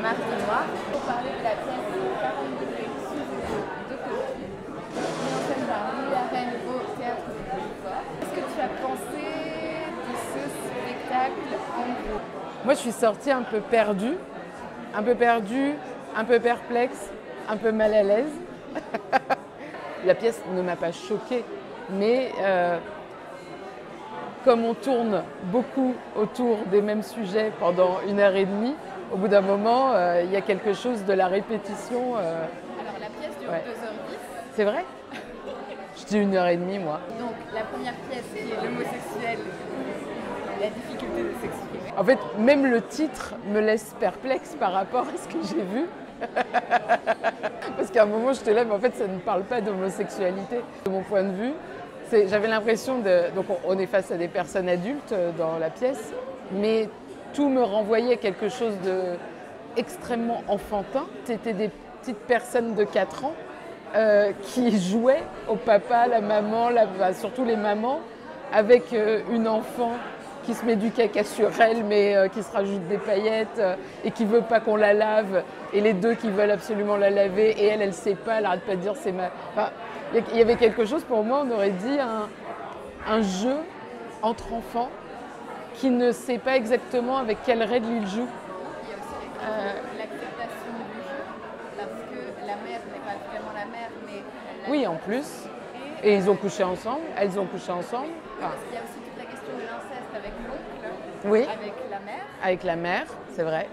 Mardi Noir pour parler de la pièce 40 degrés sous de Coquille, mise en scène par Louis Arène au Théâtre du Confort. Qu'est-ce que tu as pensé de ce spectacle en gros? Moi, je suis sortie un peu perdue, un peu perplexe, un peu mal à l'aise. La pièce ne m'a pas choquée, mais comme on tourne beaucoup autour des mêmes sujets pendant 1h30, au bout d'un moment, il y a quelque chose de la répétition. Alors la pièce dure 2h10. C'est vrai? Je dis 1h30, moi. Donc la première pièce qui est l'homosexuel, la difficulté de s'exprimer. En fait, même le titre me laisse perplexe par rapport à ce que j'ai vu. Parce qu'à un moment, j'étais là, mais en fait, ça ne parle pas d'homosexualité. De mon point de vue, j'avais l'impression de... Donc, on est face à des personnes adultes dans la pièce, mais tout me renvoyait à quelque chose d'extrêmement enfantin. C'était des petites personnes de 4 ans qui jouaient au papa, la maman, surtout les mamans, avec une enfant qui se met du caca sur elle, mais qui se rajoute des paillettes et qui veut pas qu'on la lave, et les deux qui veulent absolument la laver, et elle sait pas, elle arrête pas de dire c'est ma... Enfin, il y avait quelque chose, pour moi, on aurait dit un jeu entre enfants qui ne sait pas exactement avec quelle règle il joue. Il y a aussi l'acceptation du jeu, parce que la mère n'est pas vraiment la mère, mais... Oui, en plus. Et ils ont couché ensemble, elles ont couché ensemble. Parce qu'il y a aussi toute la question de l'inceste avec l'oncle, oui, avec la mère. Avec la mère, c'est vrai.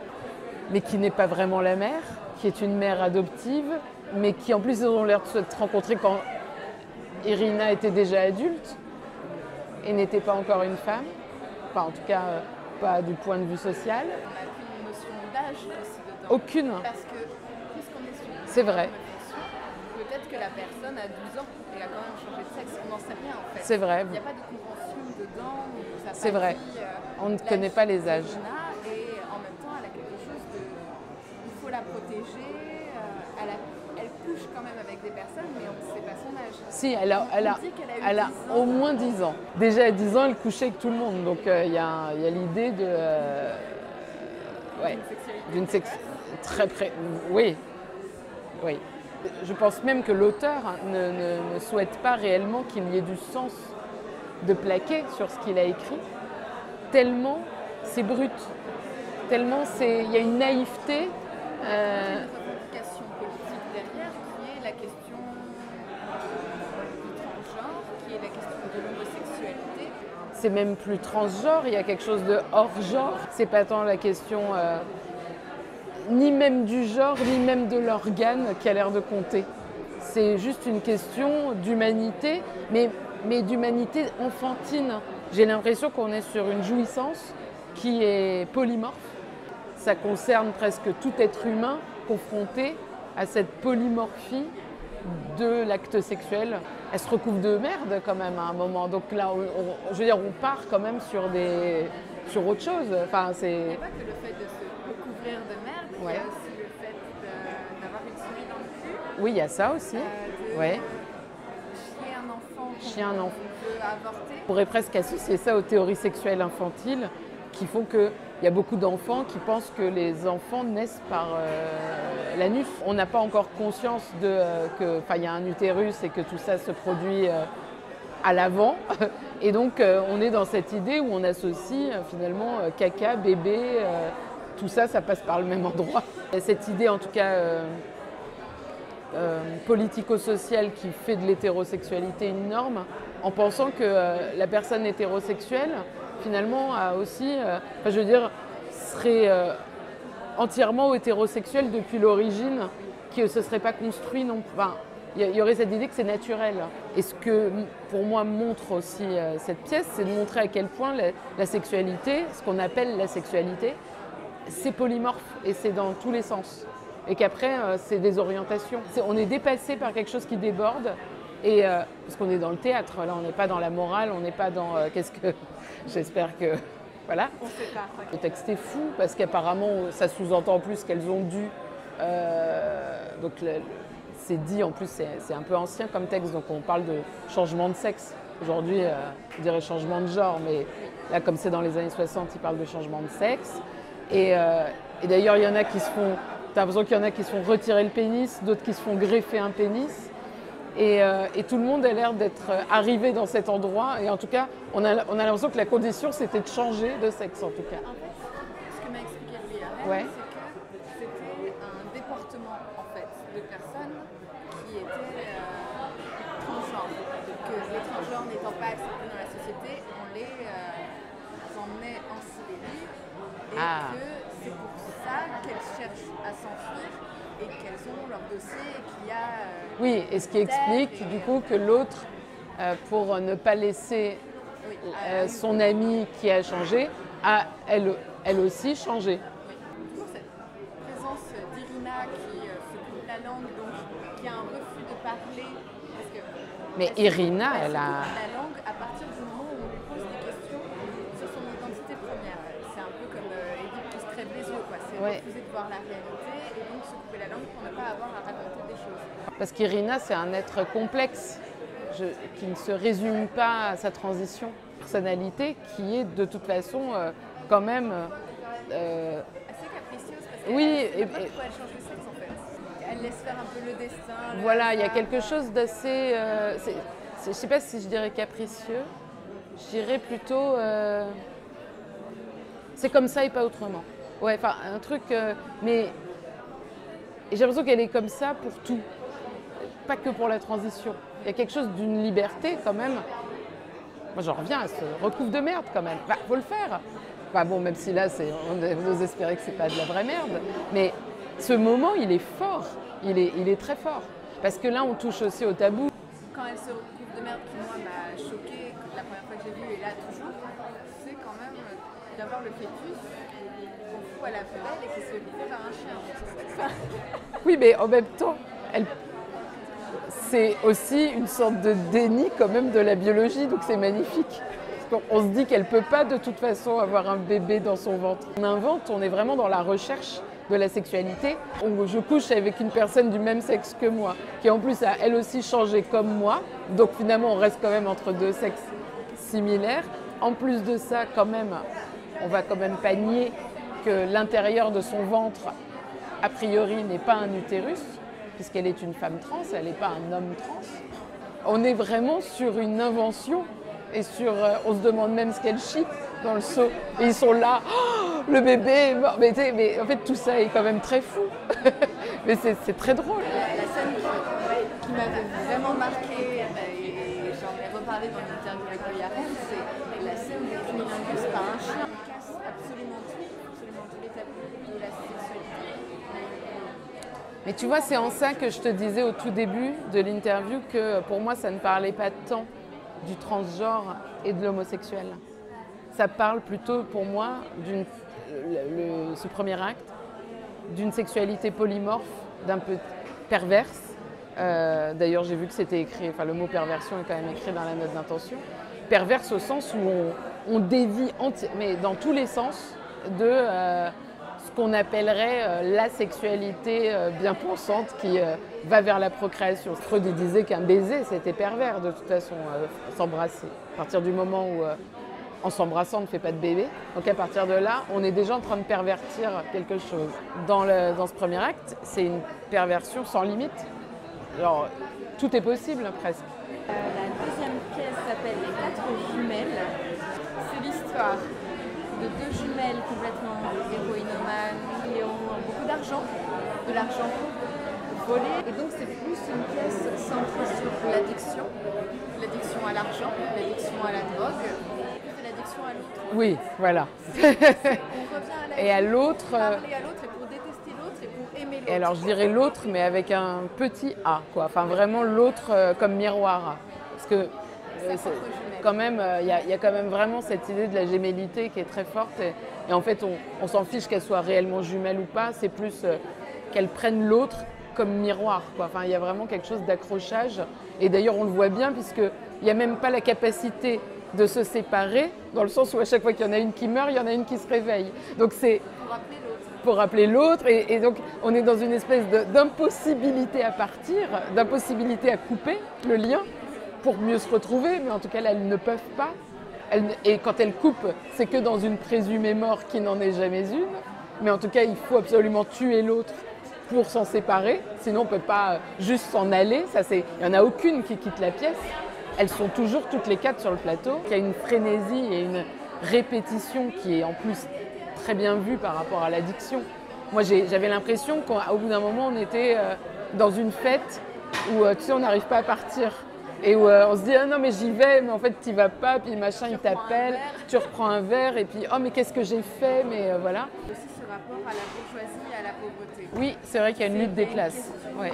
Mais qui n'est pas vraiment la mère, qui est une mère adoptive, mais qui en plus ils ont l'air de se rencontrer quand Irina était déjà adulte et n'était pas encore une femme. Enfin, en tout cas, pas du point de vue social. On n'a qu'une notion d'âge aussi dedans. Aucune. Parce que, puisqu'on est sur une c'est vrai. Peut-être que la personne a 12 ans et a quand même changé de sexe. On n'en sait rien en fait. C'est vrai. Il n'y a pas de convention dedans. C'est vrai. On ne connaît pas les âges. Et en même temps, elle a quelque chose de... Il faut la protéger. Elle couche quand même avec des personnes, mais on ne sait pas son âge. Si, elle a au moins 10 ans. Déjà à 10 ans, elle couchait avec tout le monde. Donc il y a l'idée de... D'une sexualité. Oui. Oui. Je pense même que l'auteur ne souhaite pas réellement qu'il y ait du sens de plaquer sur ce qu'il a écrit, tellement c'est brut, tellement il y a une naïveté. Il y a une revendication politique derrière qui est la question du transgenre, qui est la question de l'homosexualité. C'est même plus transgenre, il y a quelque chose de hors-genre. C'est pas tant la question ni même du genre, ni même de l'organe qui a l'air de compter. C'est juste une question d'humanité, mais d'humanité enfantine. J'ai l'impression qu'on est sur une jouissance qui est polymorphe. Ça concerne presque tout être humain confronté à cette polymorphie de l'acte sexuel. Elle se recouvre de merde quand même à un moment. Donc là, je veux dire, on part quand même sur autre chose. Enfin, il n'y a pas que le fait de se recouvrir de merde, il y a aussi le fait d'avoir une souris dans le cul. Oui, il y a ça aussi. Chier un enfant veut avorter. On pourrait presque associer ça aux théories sexuelles infantiles qui font qu'il y a beaucoup d'enfants qui pensent que les enfants naissent par l'anus. On n'a pas encore conscience qu'il y a un utérus et que tout ça se produit à l'avant. Et donc on est dans cette idée où on associe finalement caca, bébé, tout ça, ça passe par le même endroit. Et cette idée en tout cas politico-sociale qui fait de l'hétérosexualité une norme, en pensant que la personne hétérosexuelle, finalement, a aussi, serait entièrement hétérosexuelle depuis l'origine, qui ne se serait pas construit non plus. Enfin, il y aurait cette idée que c'est naturel. Et ce que, pour moi, montre aussi cette pièce, c'est de montrer à quel point la sexualité, ce qu'on appelle la sexualité, c'est polymorphe et c'est dans tous les sens. Et qu'après, c'est des orientations. On est dépassé par quelque chose qui déborde. Et parce qu'on est dans le théâtre, là, on n'est pas dans la morale, on n'est pas dans j'espère que... Voilà. On sait pas. Le texte est fou parce qu'apparemment, ça sous-entend en plus qu'elles ont dû... donc c'est dit, en plus, c'est un peu ancien comme texte, donc on parle de changement de sexe. Aujourd'hui, on dirait changement de genre, mais là, comme c'est dans les années 60, ils parlent de changement de sexe. Et Et d'ailleurs, il y en a qui se font, t'as l'impression qu'il y en a qui se font retirer le pénis, d'autres qui se font greffer un pénis. Et tout le monde a l'air d'être arrivé dans cet endroit. Et en tout cas, on a l'impression que la condition, c'était de changer de sexe, en tout cas. En fait, ce que m'a expliqué lui, Ouais. c'est que c'était un déportement en fait, de personnes qui étaient transgenres. Que les transgenres n'étant pas acceptés dans la société, on les emmenait en Sibérie. Et que c'est pour ça qu'elles cherchent à s'enfuir et qu'elles ont leur dossier et qu'il y a... Oui, et ce qui explique du coup que l'autre, pour ne pas laisser son amie qui a changé, a elle aussi changé. Toujours cette présence d'Irina qui se coupe la langue, donc qui a un refus de parler. Parce que, Mais Irina, elle a... la langue à partir du moment où on lui pose des questions sur son identité première. C'est un peu comme Édipus crève les yeux, quoi. C'est refuser de voir la réalité et donc se couper la langue pour ne pas avoir à raconter des choses. Parce qu'Irina, c'est un être complexe, qui ne se résume pas à sa transition. Personnalité qui est de toute façon quand même... assez capricieuse parce qu'elle oui, pourquoi elle change de sexe en fait. Elle laisse faire un peu le destin. Voilà, il y a quelque chose d'assez... je ne sais pas si je dirais capricieux, je dirais plutôt... c'est comme ça et pas autrement. Ouais, enfin un truc... mais j'ai l'impression qu'elle est comme ça pour tout, pas que pour la transition. Il y a quelque chose d'une liberté quand même. Moi j'en reviens à ce recouvre de merde quand même. Bah, faut le faire. Bah, bon, même si là, on ose espérer que c'est pas de la vraie merde. Mais ce moment, il est fort. Il est très fort. Parce que là, on touche aussi au tabou. Quand elle se recouvre de merde, qui moi m'a choquée la première fois que j'ai vu, et là toujours, c'est quand même d'avoir le fœtus qu'on fout à la poubelle et qui se fait par un chien. Oui, mais en même temps, c'est aussi une sorte de déni quand même de la biologie, donc c'est magnifique. On se dit qu'elle ne peut pas de toute façon avoir un bébé dans son ventre. On invente, on est vraiment dans la recherche de la sexualité. Je couche avec une personne du même sexe que moi, qui en plus a elle aussi changé comme moi, donc finalement on reste quand même entre deux sexes similaires. En plus de ça, quand même, on va quand même pas nier que l'intérieur de son ventre, a priori, n'est pas un utérus, puisqu'elle est une femme trans, elle n'est pas un homme trans. On est vraiment sur une invention et on se demande même ce qu'elle chie dans le seau. Et ils sont là, oh, le bébé est mort. Mais en fait, tout ça est quand même très fou. Mais c'est très drôle. La scène qui m'avait vraiment marquée, et j'en ai reparlé dans l'interview avec le Yaren, c'est la scène du cunilingus par un chien. On casse absolument tous les tabous de la sexualité. Mais tu vois, c'est en ça que je te disais au tout début de l'interview que pour moi, ça ne parlait pas tant du transgenre et de l'homosexuel. Ça parle plutôt pour moi, ce premier acte, d'une sexualité polymorphe, d'un peu perverse. D'ailleurs, j'ai vu que c'était écrit, enfin le mot perversion est quand même écrit dans la note d'intention. Perverse au sens où on dévie, mais dans tous les sens, de ce qu'on appellerait la sexualité bien pensante qui va vers la procréation. Freud disait qu'un baiser, c'était pervers de toute façon, s'embrasser. À partir du moment où, en s'embrassant, on ne fait pas de bébé. Donc à partir de là, on est déjà en train de pervertir quelque chose. Dans ce premier acte, c'est une perversion sans limite. Alors, tout est possible presque. La deuxième pièce s'appelle Les 4 jumelles. C'est l'histoire de 2 jumelles complètement héroïnomanes qui ont beaucoup d'argent, de l'argent volé. Et donc c'est plus une pièce centrée sur l'addiction à l'argent, l'addiction à la drogue, et l'addiction à l'autre. Oui, voilà. On revient à la et à l'autre. Parler à l'autre et pour détester l'autre et pour aimer l'autre. Et alors je dirais l'autre, mais avec un petit A, quoi. Enfin vraiment l'autre comme miroir. Parce que quand même, il y a quand même vraiment cette idée de la gémellité qui est très forte. Et en fait, on s'en fiche qu'elle soit réellement jumelle ou pas. C'est plus qu'elle prenne l'autre comme miroir, quoi. Enfin, il y a vraiment quelque chose d'accrochage. Et d'ailleurs, on le voit bien puisqu'il n'y a même pas la capacité de se séparer, dans le sens où à chaque fois qu'il y en a une qui meurt, il y en a une qui se réveille. Donc c'est pour rappeler l'autre. Et donc, on est dans une espèce d'impossibilité à partir, d'impossibilité à couper le lien pour mieux se retrouver, mais en tout cas, là, elles ne peuvent pas. Et quand elles coupent, c'est que dans une présumée mort qui n'en est jamais une. mais en tout cas, il faut absolument tuer l'autre pour s'en séparer, sinon on ne peut pas juste s'en aller. Il n'y en a aucune qui quitte la pièce. Elles sont toujours toutes les 4 sur le plateau. Il y a une frénésie et une répétition qui est en plus très bien vue par rapport à l'addiction. Moi, j'avais l'impression qu'au bout d'un moment, on était dans une fête où tu sais, on n'arrive pas à partir. Et où on se dit ah non mais j'y vais, mais en fait tu vas pas, puis machin il t'appelle, tu reprends un verre et puis oh mais qu'est-ce que j'ai fait, mais voilà. Aussi ce rapport à la bourgeoisie et à la pauvreté. Oui, c'est vrai qu'il y a une lutte des classes. Ouais.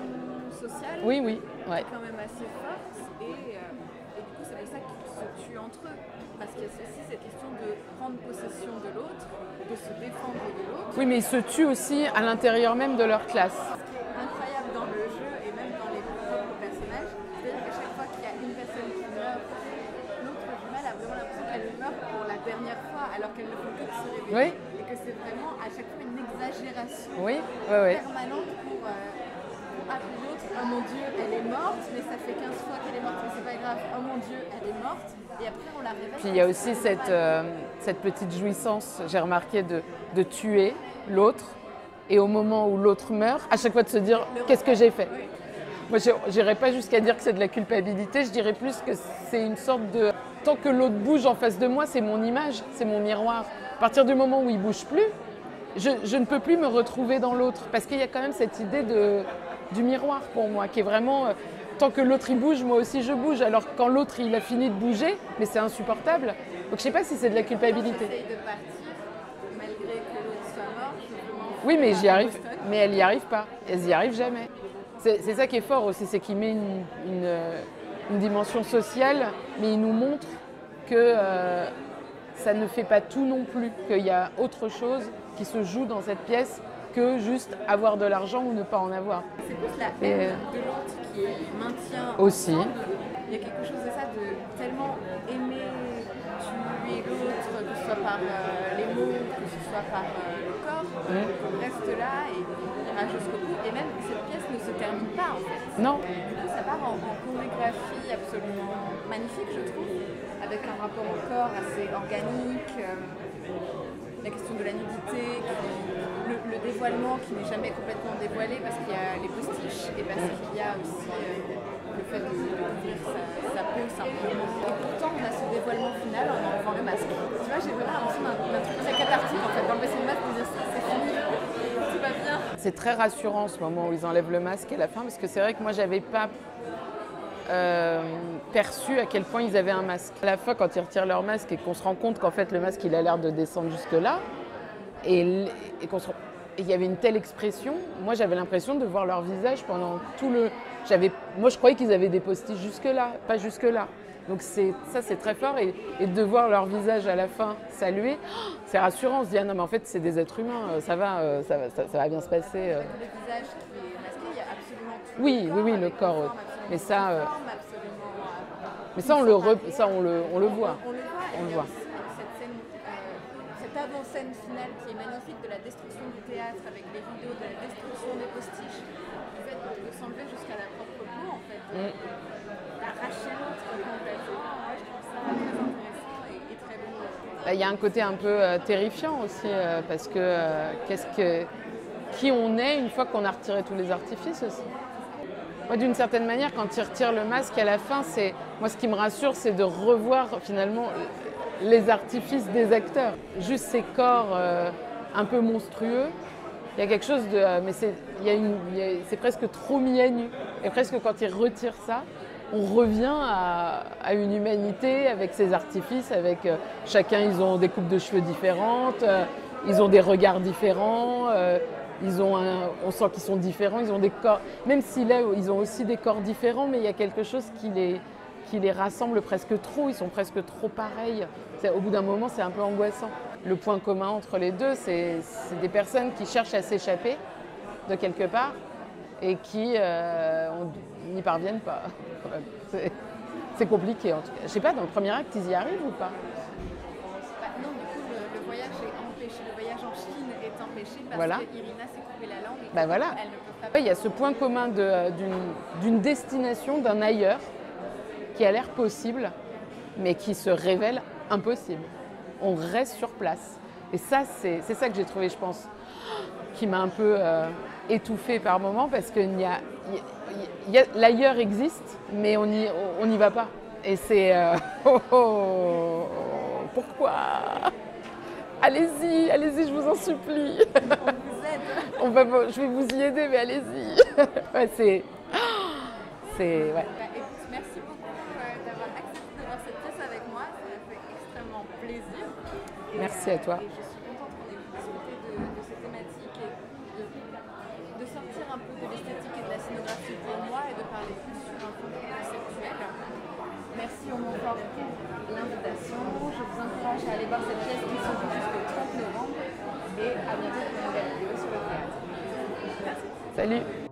Sociale. Oui, oui. Ouais. Quand même assez forte et du coup c'est pour ça qu'ils se tuent entre eux. Parce qu'il y a aussi cette question de prendre possession de l'autre, de se défendre de l'autre. Oui, mais ils se tuent aussi à l'intérieur même de leur classe. Incroyable dans le jeu et même dans les propres personnages, c'est-à-dire qu'à chaque fois qu'il y a une personne qui meurt, l'autre jumelle a vraiment l'impression qu'elle meurt pour la dernière fois alors qu'elle ne peut que se réveiller. Oui. Et que c'est vraiment à chaque fois une exagération permanente pour appeler l'autre « Oh mon Dieu, elle est morte, mais ça fait 15 fois qu'elle est morte, mais c'est pas grave, oh mon Dieu, elle est morte ». Et après on la réveille. Puis il y a aussi cette petite jouissance, j'ai remarqué, de tuer l'autre. Et au moment où l'autre meurt, à chaque fois de se dire « Qu'est-ce que j'ai fait ?» Moi, je n'irais pas jusqu'à dire que c'est de la culpabilité, je dirais plus que c'est une sorte de… Tant que l'autre bouge en face de moi, c'est mon image, c'est mon miroir. À partir du moment où il ne bouge plus, je ne peux plus me retrouver dans l'autre. Parce qu'il y a quand même cette idée du miroir pour moi, qui est vraiment… tant que l'autre il bouge, moi aussi je bouge. Alors quand l'autre il a fini de bouger, mais c'est insupportable. Donc je ne sais pas si c'est de la culpabilité. J'essaye de partir, malgré que l'autre soit mort. Oui, mais j'y arrive. Mais elle n'y arrive pas. Elle n'y arrive jamais. C'est ça qui est fort aussi, c'est qu'il met une dimension sociale, mais il nous montre que ça ne fait pas tout non plus, qu'il y a autre chose qui se joue dans cette pièce que juste avoir de l'argent ou ne pas en avoir. C'est plus la haine de l'autre qui maintient aussi. Ensemble. Il y a quelque chose de ça, de tellement aimer tuer l'autre, que ce soit par les mots, que ce soit par le corps, on reste là et on ira jusqu'au bout. Et même cette pièce ne se termine pas en fait. Non. Du coup, ça part en chorégraphie absolument magnifique, je trouve, avec un rapport au corps assez organique, la question de la nudité, le dévoilement qui n'est jamais complètement dévoilé parce qu'il y a les postiches et parce qu'il y a aussi le fait de couvrir sa peau simplement. Et pourtant, on a ce dévoilement final en enlevant le masque. Tu vois, j'ai vraiment l'impression d'un truc très cathartique en fait, d'enlever son masque, de dire c'est fini, tout va bien. C'est très rassurant ce moment où ils enlèvent le masque à la fin, parce que c'est vrai que moi, j'avais pas perçu à quel point ils avaient un masque. À la fin, quand ils retirent leur masque et qu'on se rend compte qu'en fait, le masque, il a l'air de descendre jusque-là, et qu'on se rend... Et il y avait une telle expression, moi j'avais l'impression de voir leur visage pendant tout le… Moi je croyais qu'ils avaient des postiches jusque-là, pas jusque-là. Donc ça c'est très fort et de voir leur visage à la fin saluer, c'est rassurant, on se dit ah non mais en fait c'est des êtres humains, ça va bien se passer. Le visage qui est masqué, il y a absolument tout. Oui, le corps. Mais ça, mais ça on le voit. On le voit. Cette avant-scène finale qui est magnifique de la destruction du théâtre avec les vidéos de la destruction des postiches, du fait de s'enlever jusqu'à la propre peau en fait, d'arracher l'autre complètement. Ouais, je trouve ça très intéressant et très beau. Il y a un côté un peu terrifiant aussi parce que qui on est une fois qu'on a retiré tous les artifices aussi. Moi, d'une certaine manière, quand ils retirent le masque à la fin, moi ce qui me rassure, c'est de revoir finalement les artifices des acteurs. Juste ces corps un peu monstrueux, il y a quelque chose de… mais c'est presque trop mis à nu. Et presque quand ils retirent ça, on revient à une humanité avec ses artifices, avec chacun, ils ont des coupes de cheveux différentes, ils ont des regards différents, on sent qu'ils sont différents, ils ont des corps… Même si là, ils ont aussi des corps différents, mais il y a quelque chose qui les rassemble presque trop, ils sont presque trop pareils. Au bout d'un moment, c'est un peu angoissant. Le point commun entre les deux, c'est des personnes qui cherchent à s'échapper de quelque part et qui n'y parviennent pas. C'est compliqué en tout cas. Je sais pas, dans le premier acte, ils y arrivent ou pas? Non, du coup, le voyage est empêché. Le voyage en Chine est empêché parce qu'Irina s'est coupé la langue et elle ne peut pas… Il y a ce point commun d'une destination, d'un ailleurs, qui a l'air possible, mais qui se révèle impossible. On reste sur place. Et ça, c'est ça que j'ai trouvé, je pense, qui m'a un peu étouffée par moments parce que l'ailleurs existe, mais on n'y va pas. Et c'est pourquoi? Allez-y, allez-y, je vous en supplie. On vous aide. Je vais vous y aider, mais allez-y. Ouais, c'est ouais. Écoute, merci beaucoup d'avoir accepté de voir cette pièce avec moi. Ça m'a fait extrêmement plaisir. Merci à toi. Et je suis contente qu'on ait pu discuter de ces thématiques et de sortir un peu de l'esthétique et de la scénographie pour moi et de parler plus sur un fond conceptuel. Merci au Montfort pour l'invitation. Je vous encourage à aller voir cette pièce qui se joue jusqu'au 30 novembre et à bientôt pour une nouvelle vidéo sur le théâtre. Merci. Salut.